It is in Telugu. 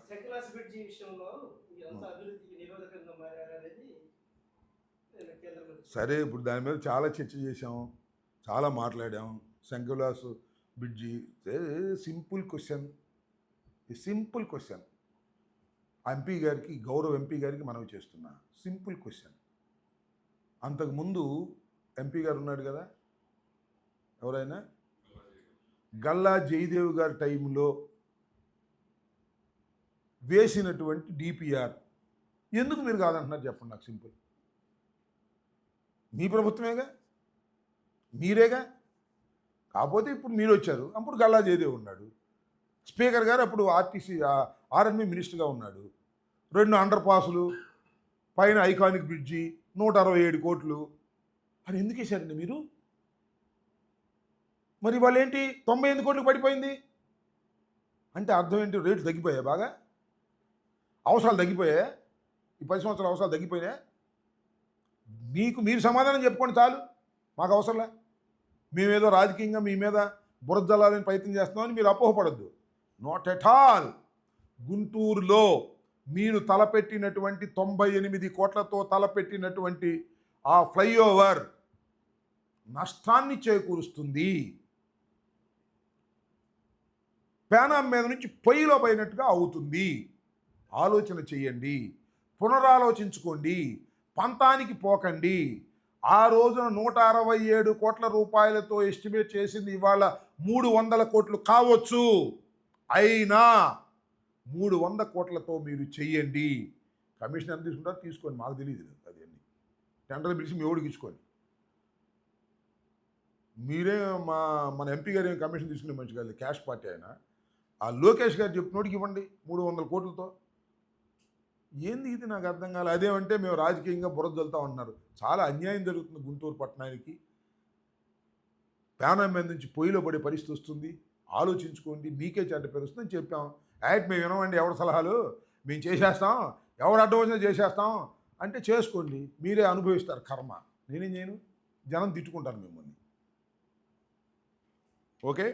సెక్యులర్ బ్రిడ్జి విషయంలో ఎంత అభివృద్ధికి నిరోధకంగా మారారనేది కేంద్ర మంత్రి. సరే, ఇప్పుడు దాని మీద చాలా చర్చ చేసాం, చాలా మాట్లాడాం. శంకులాస్ బ్రిడ్జి సింపుల్ క్వశ్చన్, ఎంపీ గారికి, గౌరవ ఎంపీ గారికి మనవి చేస్తున్నా. Simple question. అంతకుముందు ఎంపీ గారు ఉన్నాడు కదా, ఎవరైనా గల్లా జయదేవ్ గారి టైంలో వేసినటువంటి డిపిఆర్ ఎందుకు మీరు కాదంటున్నారు చెప్పండి నాకు. సింపుల్. మీ ప్రభుత్వమేగా, మీరేగా. కాకపోతే ఇప్పుడు మీరు వచ్చారు, అప్పుడు గల్లా జయదేవ్ ఉన్నాడు. స్పీకర్ గారు అప్పుడు ఆర్ఎన్బి మినిస్టర్గా ఉన్నాడు. 2 అండర్ పాసులు, పైన ఐకానిక్ బ్రిడ్జి, 167 కోట్లు అని ఎందుకు వేశారండి మీరు? మరి వాళ్ళు ఏంటి 98 కోట్లకు పడిపోయింది అంటే అర్థం ఏంటి? రేట్లు తగ్గిపోయాయి, బాగా అవసరాలు తగ్గిపోయాయా? ఈ 10 సంవత్సరాల అవసరాలు తగ్గిపోయినాయా? మీరు సమాధానం చెప్పుకోండి చాలు, మాకు అవసరంలే. మేమేదో రాజకీయంగా మీ మీద బురద జల్లాలని ప్రయత్నం చేస్తున్నామని మీరు అపోహపడద్దు. Not at all. గుంటూరులో మీరు తలపెట్టినటువంటి 98 కోట్లతో తలపెట్టినటువంటి ఆ ఫ్లైఓవర్ నష్టాన్ని చేకూరుస్తుంది. పేనాం మీద నుంచి పొయ్యిలో పోయినట్టుగా అవుతుంది. ఆలోచన చేయండి, పునరాలోచించుకోండి, పంతానికి పోకండి. ఆ రోజున 167 కోట్ల రూపాయలతో ఎస్టిమేట్ చేసింది ఇవాళ 300 కోట్లు కావచ్చు. అయినా 300 కోట్లతో మీరు చెయ్యండి. కమిషన్ ఎంత తీసుకుంటారో తీసుకోండి, మాకు తెలియదు అది. అన్ని టెండర్లు పిలిచి మీ ఓడికి ఇచ్చుకోండి. మీరే మన ఎంపీ గారు ఏం కమిషన్ తీసుకునే మంచి కాదు, క్యాష్ పార్టీ అయినా. ఆ లోకేష్ గారు చెప్పినోడికి ఇవ్వండి 300 కోట్లతో. ఏంది ఇది నాకు అర్థం కాలేదు. అదేమంటే మేము రాజకీయంగా బురద జల్లుతా ఉంటున్నారు. చాలా అన్యాయం జరుగుతుంది గుంటూరు పట్టణానికి. పేనం మీద నుంచి పొయ్యిలో పడే పరిస్థితి వస్తుంది. ఆలోచించుకోండి, మీకే చెడ్డ పేరు వస్తుందని చెప్పాం. మేము వినమండి ఎవరి సలహాలు, మేము చేసేస్తాం, ఎవరు అడ్డం వచ్చినా చేసేస్తాం అంటే చేసుకోండి, మీరే అనుభవిస్తారు కర్మ. నేనేం చేయను, జనం తిట్టుకుంటాను మిమ్మల్ని. ఓకే.